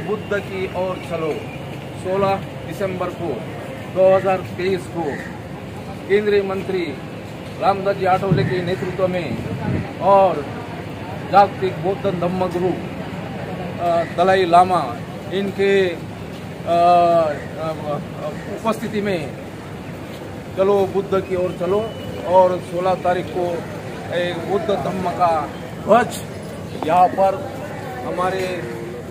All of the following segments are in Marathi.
बुद्ध की ओर चलो 16 दिसंबर को 2023 को केंद्रीय मंत्री रामदास जी आठवले के नेतृत्व में और जागतिक बौद्ध धम्म गुरु दलाई लामा इनके उपस्थिति में चलो बुद्ध की ओर चलो और 16 तारीख को एक बुद्ध धम्म का ध्वज यहाँ पर हमारे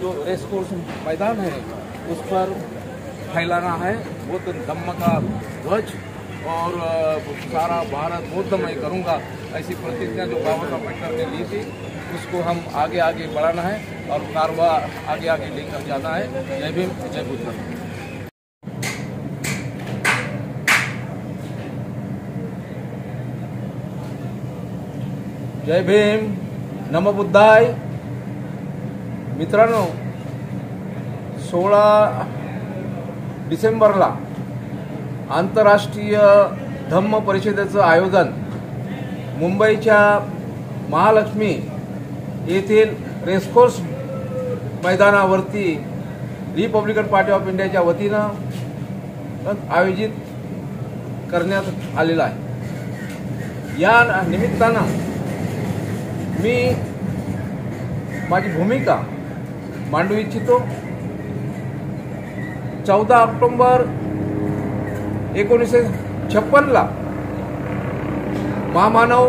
जो रेसकोर्स मैदान है उस पर फैलाना है बुद्ध धम्म का ध्वज और सारा भारत बौद्धमय करूँगा ऐसी प्रतिज्ञा जो बाबा साहब अम्बेडकर ने ली थी उसको हम आगे आगे बढ़ाना है और कारवा आगे आगे लेकर जाना है। जय भीम, जय बुद्ध। जय भीम, नमो बुद्धाय। मित्रांनो, 16 डिसेंबरला आंतरराष्ट्रीय धम्म परिषदेचं आयोजन मुंबईच्या महालक्ष्मी येथील रेसकोर्स मैदानावरती रिपब्लिकन पार्टी ऑफ इंडियाच्या वतीनं आयोजित करण्यात आलेला आहे। या निमित्तानं मी माझी भूमिका मांडू इच्छितो। 14 ऑक्टोबर 1956 ला महामानव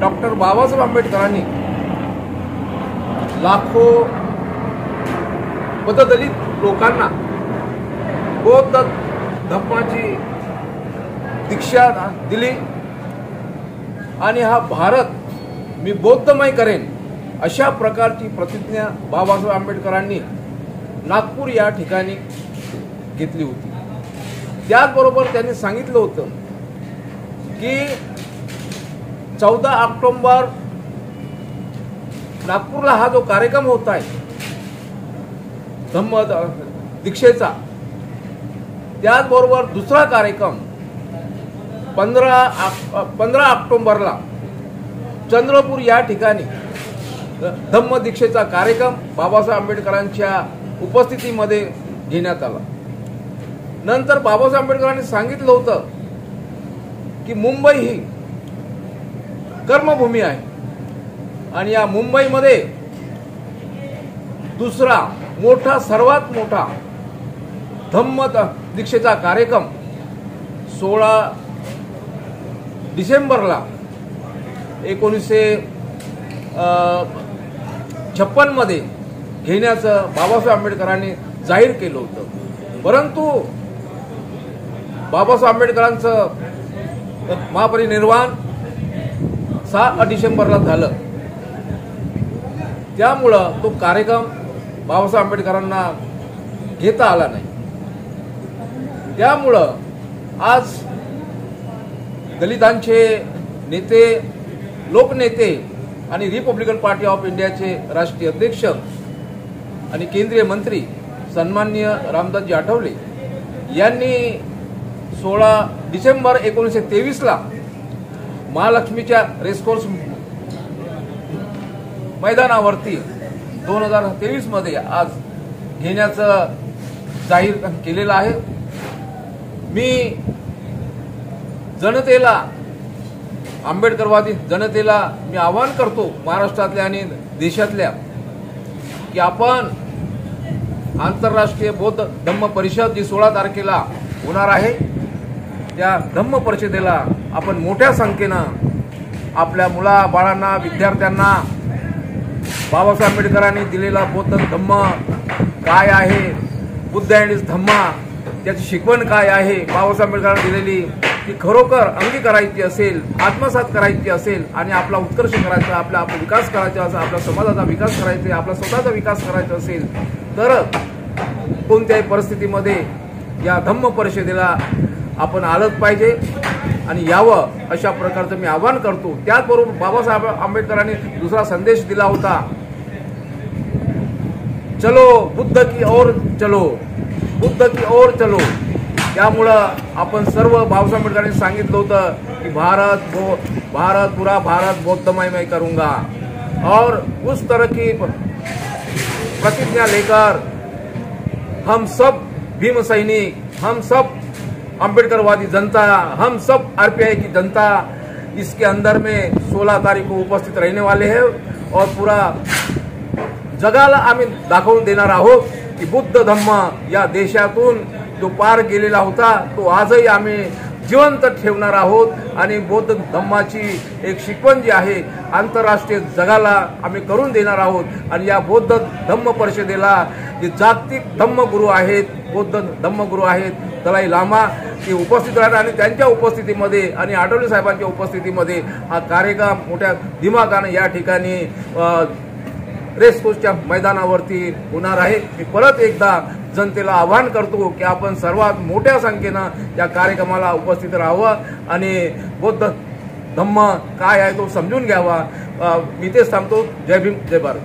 डॉक्टर बाबासाहेब आंबेडकरांनी लाखो बौद्धदलित लोकांना बौद्ध धम्माची दीक्षा दिली आणि हा भारत मी बौद्धमय करेन अशा प्रकारची प्रतिज्ञा बाबासाहेब आंबेडकरांनी नागपूर या ठिकाणी घेतली होती। त्याचबरोबर त्यांनी सांगितलं होतं की 14 ऑक्टोबर नागपूरला हा जो कार्यक्रम होत आहे धम्म दीक्षेचा, त्याचबरोबर दुसरा कार्यक्रम 15 ऑक्टोबरला चंद्रपूर या ठिकाणी धम्म दीक्षेचा कार्यक्रम बाबासाहेब आंबेडकरांच्या उपस्थितीमध्ये घेण्यात आला। नंतर बाबासाहेब आंबेडकरांनी सांगितलं होतं की मुंबई ही कर्मभूमी आहे आणि या मुंबईमध्ये दुसरा मोठा सर्वात मोठा धम्म दीक्षेचा कार्यक्रम 16 डिसेंबरला 1956 मध्ये घेण्याचं बाबासाहेब आंबेडकरांनी जाहीर केलं होतं। परंतु बाबासाहेब आंबेडकरांचं महापरिनिर्वाण 6 डिसेंबरला झालं, त्यामुळं तो कार्यक्रम बाबासाहेब आंबेडकरांना घेता आला नाही। त्यामुळं आज दलितांचे नेते, लोकनेते आणि रिपब्लिकन पार्टी ऑफ इंडियाचे राष्ट्रीय अध्यक्ष आणि केंद्रीय मंत्री सन्माननीय रामदासजी आठवले यांनी 16 डिसेंबर 1923 ला महालक्ष्मीच्या रेसकोर्स मैदानावरती 2023 मध्ये आज घेण्याचं जाहीर केलेलं आहे। मी जनतेला, आंबेडकरवादी जनतेला मी आवाहन करतो, महाराष्ट्रातल्या आणि देशातल्या, की आपण आंतरराष्ट्रीय बौद्ध धम्म परिषद जी 16 तारखेला होणार आहे त्या धम्म परिषदेला आपण मोठ्या संख्येनं आपल्या मुला बाळांना, विद्यार्थ्यांना बाबासाहेब आंबेडकरांनी दिलेला बौद्ध धम्म काय आहे, बुद्ध अँड हिज धम्मा त्याची शिकवण काय आहे, बाबासाहेब आंबेडकरांनी दिलेली ती खरोखर अंगीकारायची असेल, आत्मसात करायची असेल आणि आपला उत्कर्ष करायचा, आपला विकास करायचा असेल, आपल्या समाजाचा विकास करायचा, आपला स्वतःचा विकास करायचा असेल तर कोणत्याही परिस्थितीमध्ये या धम्म परिषदेला आपण आलंच पाहिजे आणि यावं अशा प्रकारचं मी आवाहन करतो। त्याचबरोबर बाबासाहेब आंबेडकरांनी दुसरा संदेश दिला होता, चलो बुद्ध की ओर चलो, बुद्ध की ओर चलो। त्यामुळं आपण सर्व बाबासाहेब आंबेडकरांनी सांगितलं होतं की पूरा भारत बौद्धमय मैं करूंगा और उस तरह की प्रतिज्ञा लेकर हम सब भीम सैनिक, हम सब अंबेडकरवादी जनता, हम सब आरपीआई की जनता इसके अंदर में 16 तारीख को उपस्थित रहने वाले हैं और पूरा जगाला आम्ही दाखवून देणार आहोत की बुद्ध धम्म या देशातून जो पार गेलेला होता तो आजही आम्ही जिवंत ठेवणार आहोत आणि बौद्ध धम्माची एक शिकवण जी आहे आंतरराष्ट्रीय जगाला आम्ही करून देणार आहोत आणि या बौद्ध धम्म परिषदेला जे जागतिक धम्मगुरू आहेत, बौद्ध धम्मगुरू आहेत दलाई लामा ते उपस्थित राहणार आणि त्यांच्या उपस्थितीमध्ये आणि आठवले साहेबांच्या उपस्थितीमध्ये हा कार्यक्रम मोठ्या दिमागाने या ठिकाणी रेसकोर्सच्या मैदानावरती होणार आहे। मी परत एकदा जनतेला आवाहन करतो की आपण सर्वात मोठ्या संख्येनं या कार्यक्रमाला उपस्थित राहावं आणि बौद्ध धम्म काय आहे तो समजून घ्यावा। मी तेच सांगतो। जय भीम, जय भारत।